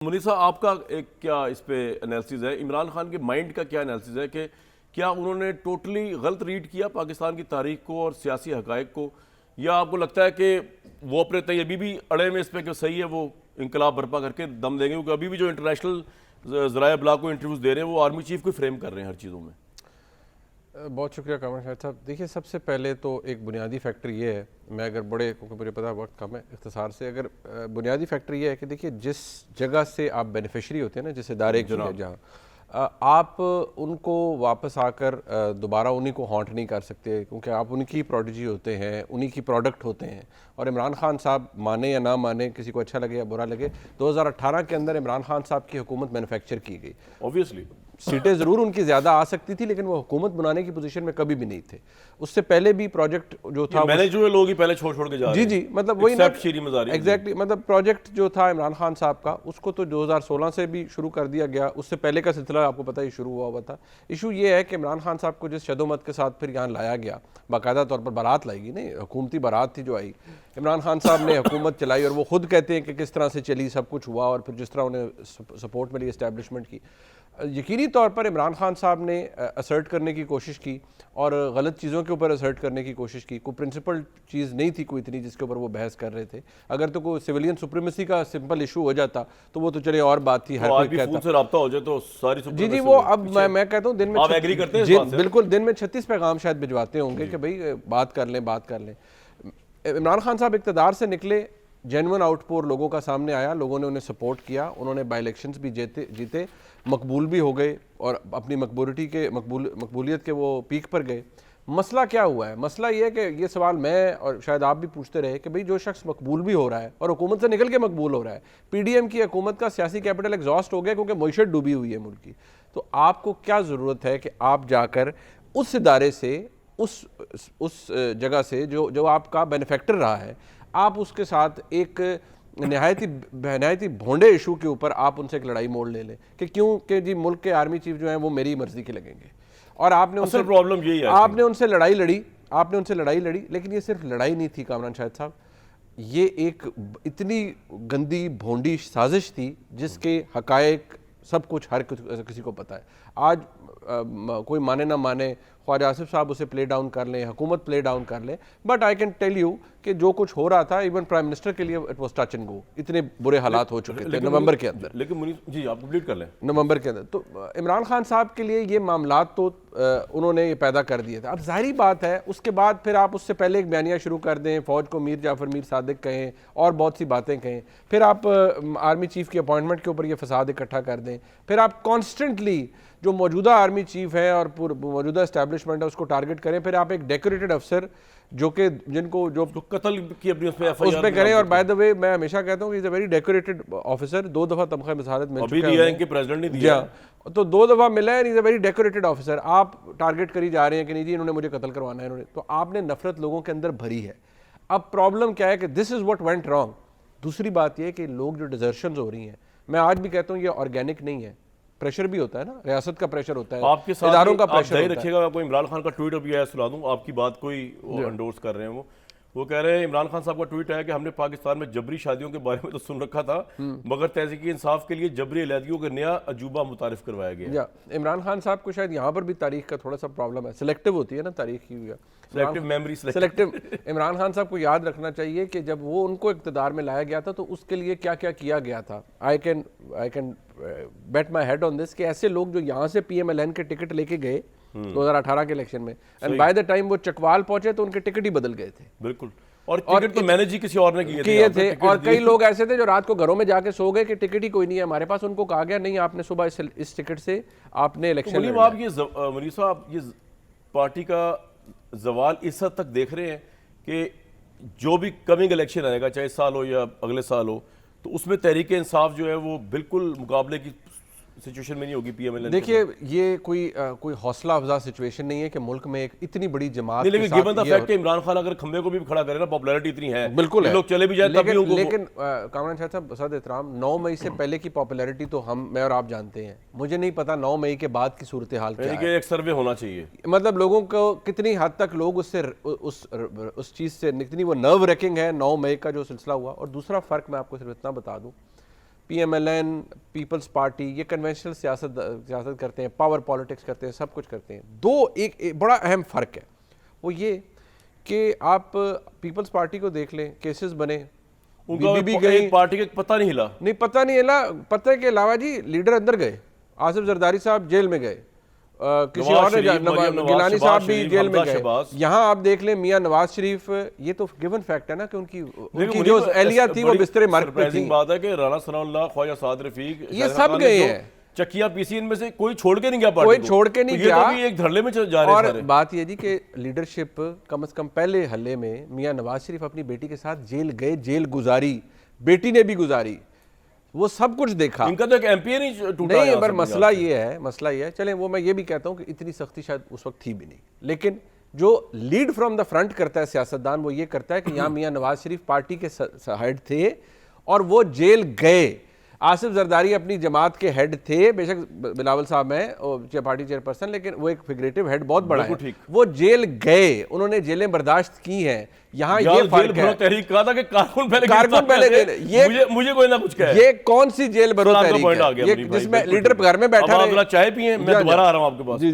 मुनीसा, आपका एक क्या इस पे एनालिसिस है? इमरान खान के माइंड का क्या एनालिसिस है कि क्या उन्होंने टोटली गलत रीड किया पाकिस्तान की तारीख को और सियासी हकायक को, या आपको लगता है कि वो अपने तय अभी भी अड़े में इस पे कि सही है, वो इंकलाब बर्पा करके दम देंगे? क्योंकि अभी भी जो इंटरनेशनल ज़राए ब्लाग को इंटरव्यूज़ दे रहे हैं वो आर्मी चीफ को फ्रेम कर रहे हैं हर चीज़ों में। बहुत शुक्रिया कामरान शाहिद साहब। देखिए, सबसे पहले तो एक बुनियादी फैक्टर ये है, मैं अगर बड़े, क्योंकि मुझे पता वक्त कम है, इख्तिसार से अगर बुनियादी फैक्टर ये है कि देखिए, जिस जगह से आप बेनिफिशरी होते हैं ना, जिस इदारे की है जहाँ आप उनको वापस आकर दोबारा उन्हीं को हॉन्ट नहीं कर सकते, क्योंकि आप उनकी प्रोडिजी होते हैं, उन्हीं की प्रोडक्ट होते हैं। और इमरान खान साहब माने या ना माने, किसी को अच्छा लगे या बुरा लगे, 2018 के अंदर इमरान खान साहब की हुकूमत मैन्युफैक्चर की गई। ऑब्वियसली सीटें ज़रूर उनकी ज़्यादा आ सकती थी, लेकिन वो हुकूमत बनाने की पोजीशन में कभी भी नहीं थे। उससे पहले भी प्रोजेक्ट जो था, मैंने जो लोग ही पहले छोड़ के जा रहे हैं। जी, मतलब वही एग्जैक्टली, मतलब प्रोजेक्ट जो था इमरान खान साहब का, उसको तो 2016 से भी शुरू कर दिया गया। उससे पहले का सिलसिला आपको पता ही शुरू हुआ था। इशू ये है कि इमरान खान साहब को जिस शदोमत के साथ फिर यहाँ लाया गया, बाकायदा तौर पर बारात लाई गई, नहीं हुकूमती बारात थी जो आई, इमरान खान साहब ने हुकूमत चलाई और वो खुद कहते हैं कि किस तरह से चली, सब कुछ हुआ और फिर जिस तरह उन्हें सपोर्ट मिली इस्टेब्लिशमेंट की। यकीनी तौर पर इमरान खान साहब ने असर्ट करने की कोशिश की और गलत चीज़ों के ऊपर असर्ट करने की कोशिश की। कोई प्रिंसिपल चीज़ नहीं थी कोई इतनी जिसके ऊपर वो बहस कर रहे थे। अगर तो कोई सिविलियन सुप्रीमेसी का सिंपल इशू हो जाता तो वो तो चले और बात थी, हर कोई कहता से राब्ता हो जाए तो सारी जी वो अब मैं कहता हूँ दिन में आप एग्री करते हैं इस बात से? बिल्कुल, दिन में 36 पैगाम शायद भिजवाते होंगे कि भाई बात कर लें। इमरान खान साहब इक़्तिदार से निकले, जेन्युइन आउटपोर लोगों का सामने आया, लोगों ने उन्हें सपोर्ट किया, उन्होंने बाई इलेक्शंस भी जीते, मकबूल भी हो गए और अपनी मकबूलियत के वो पीक पर गए। मसला क्या हुआ है? मसला ये है कि ये सवाल मैं और शायद आप भी पूछते रहे कि भाई जो शख्स मकबूल भी हो रहा है और हुकूमत से निकल के मकबूल हो रहा है, पीडीएम की हुकूमत का सियासी कैपिटल एग्जॉस्ट हो गया क्योंकि मईशत डूबी हुई है मुल्क की, तो आपको क्या ज़रूरत है कि आप जाकर उस इदारे से, उस जगह से जो आपका बेनिफैक्टर रहा है, आप उसके साथ एक नहायती भोंडे इशू के ऊपर आप उनसे एक लड़ाई मोड़ ले लें कि क्यों कि जी मुल्क के आर्मी चीफ जो हैं वो मेरी मर्जी के लगेंगे। और आपने उनसे प्रॉब्लम यही है, आपने उनसे लड़ाई लड़ी, लेकिन ये सिर्फ लड़ाई नहीं थी कामरान शाहिद साहब, ये एक इतनी गंदी भोंडी साजिश थी जिसके हकायक सब कुछ हर किसी को पता है। आज कोई माने ना माने, ख्वाजा आसिफ साहब उसे प्ले डाउन कर लें, हुकूमत प्ले डाउन कर ले, but I can tell you कि जो कुछ हो रहा था, इवन प्राइम मिनिस्टर के लिए it was touch and go. इतने बुरे हालात हो चुके थे नवंबर के अंदर। लेकिन जी आप कंप्लीट कर लें। नवंबर के अंदर तो इमरान खान साहब के लिए ये मामलात तो उन्होंने ये पैदा कर दिए थे। अब जाहिर बात है उसके बाद फिर आप उससे पहले एक बयानिया शुरू कर दें, फौज को मीर जाफर मीर सादिक कहें और बहुत सी बातें कहें, फिर आप आर्मी चीफ की अपॉइंटमेंट के ऊपर ये फसाद इकट्ठा कर दें, फिर आप कॉन्स्टेंटली जो मौजूदा आर्मी चीफ है और मौजूदा एस्टैब्लिशमेंट है उसको टारगेट करें, फिर आप एक डेकोरेटेड अफसर जो कि जिनको जो कत्ल की अपनी उसमें करें। और बाय द वे मैं हमेशा कहता हूँ कि is a very decorated officer, 2 दफ़ा तमख़ा मिसालत मिल चुका है इनके प्रेसिडेंट ने दिया, तो 2 दफ़ा मिला है, is a very decorated officer. आप टारगेट करी जा रहे हैं कि नहीं जी इन्होंने मुझे कत्ल करवाना है, इन्होंने, तो आपने नफरत लोगों के अंदर भरी है। अब प्रॉब्लम क्या है कि this is what went wrong. दूसरी बात यह कि लोग जो डिजर्शन हो रही हैं, मैं आज भी कहता हूँ ये ऑर्गेनिक नहीं है, प्रेशर भी होता है ना, रियासत का प्रेशर होता है, आपके साथ इदारों का प्रेशर होता रखिएगा। मैं कोई इमरान खान का ट्वीट अभी आया, सुना दूं आपकी बात, कोई एंडोर्स कर रहे हैं, वो कह रहे हैं, इमरान खान साहब का ट्वीट है कि हमने पाकिस्तान में जबरी शादियों के बारे में तो सुन रखा था, मगर तहज़ीकी इंसाफ के लिए जबरी अलहदगियों का नया अजूबा मुतारिफ करवाया गया। इमरान खान साहब को शायद यहाँ पर भी तारीख का थोड़ा सा प्रॉब्लम है, सिलेक्टिव होती है ना तारीख की, selective memory, selective. Imran Khan साहब को याद रखना चाहिए कि जब वो उनको इक़्तिदार में लाया गया था तो उसके लिए क्या क्या किया गया था। I can bet my head on this कि ऐसे लोग जो यहाँ से PMLN के टिकट लेके गए 2018 के इलेक्शन में, एंड बाय द टाइम वो चकवाल पहुंचे तो उनके टिकट ही बदल गए थे। बिल्कुल, और टिकट तो मैनेज ही किसी और ने किए थे। और कई लोग ऐसे थे जो रात को घरों में जाके सो गए कि टिकट ही कोई नहीं है हमारे पास, उनको कहा गया नहीं आपने सुबह इस टिकट से आपने इलेक्शन लड़ना। आप ये मुनीर साहब, आप ये पार्टी का जवाल इस हद तक देख रहे हैं कि जो भी कमिंग इलेक्शन आएगा, चाहे साल हो या अगले साल हो, तो उसमें तहरीक इंसाफ जो है वो बिल्कुल मुकाबले की सिचुएशन में नहीं होगी PMLN? देखिए ये कोई हौसला अफजा सिचुएशन नहीं है कि मुल्क में एक इतनी बड़ी जमात, लेकिन गिवन द फैक्ट कि इमरान खान अगर खंबे को भी खड़ा करे ना, पॉपुलैरिटी इतनी है, बिल्कुल है, लोग चले भी जाए तब भी उनको। लेकिन कामरान शाह साहब बसात एहतराम, 9 मई से पहले की पॉपुलैरिटी तो मैं और आप जानते हैं, मुझे नहीं पता 9 मई के बाद की सूरत हाल क्या है। एक सर्वे होना चाहिए, मतलब लोगों को कितनी हद तक लोग उससे उस चीज़ से कितनी वो नर्व रेकिंग है 9 मई का जो सिलसिला हुआ। और दूसरा फ़र्क मैं आपको सिर्फ इतना बता दूं PMLN, पीपल्स पार्टी, ये कन्वेंशनल सियासत करते हैं, पावर पॉलिटिक्स करते हैं, सब कुछ करते हैं। एक बड़ा अहम फ़र्क है, वो ये कि आप पीपल्स पार्टी को देख लें, केसेस बने, बीबीबी गई, पार्टी का पता नहीं हिला, नहीं पता नहीं हिला, पता के अलावा जी लीडर अंदर गए, आसिफ जरदारी साहब जेल में गए, किसी और ने गिलानी साहब भी जेल में गए। यहाँ आप देख लें मियां नवाज शरीफ, ये तो गिवन फैक्ट है ना कि उनकी जो एहलिया थी वो बिस्तरे मर्ग पे थी। बात है कि राणा सनाउल्लाह, ख्वाजा साद रफीक, ये सब गए हैं, चकिया पीसी, इनमें से कोई छोड़ के नहीं गया, कोई छोड़ के नहीं गया। तो एक धरले में जा रहे हैं और बात ये जी कि लीडरशिप कम से कम पहले हल्ले में मियां नवाज शरीफ अपनी बेटी के साथ जेल गए, जेल गुजारी, बेटी ने भी गुजारी, वो सब कुछ देखा। इनका तो एक एमपी नहीं टूटा नहीं, पर मसला ये है, चलें वो मैं ये भी कहता हूँ कि इतनी सख्ती शायद उस वक्त थी भी नहीं, लेकिन जो लीड फ्रॉम द फ्रंट करता है सियासतदान, वो ये करता है कि यहाँ मियां नवाज शरीफ पार्टी के हेड थे और वो जेल गए। आसिफ जरदारी अपनी जमात के हेड थे, बेशक बिलावल साहब हैं पार्टी चेयरपर्सन, लेकिन वो एक फिगरेटिव हेड बहुत बड़ा है, वो जेल गए, उन्होंने जेलें बर्दाश्त की हैं। यहाँ ये फर्क है, तहरीक कहा था कि कारकुन पहले ये मुझे कोई ना कुछ कहे, ये कौन सी जेल भरो तहरीक है, जिसमें लीडर घर में बैठा है। चाय पिए, मैं दोबारा आ रहा हूँ आपके पास।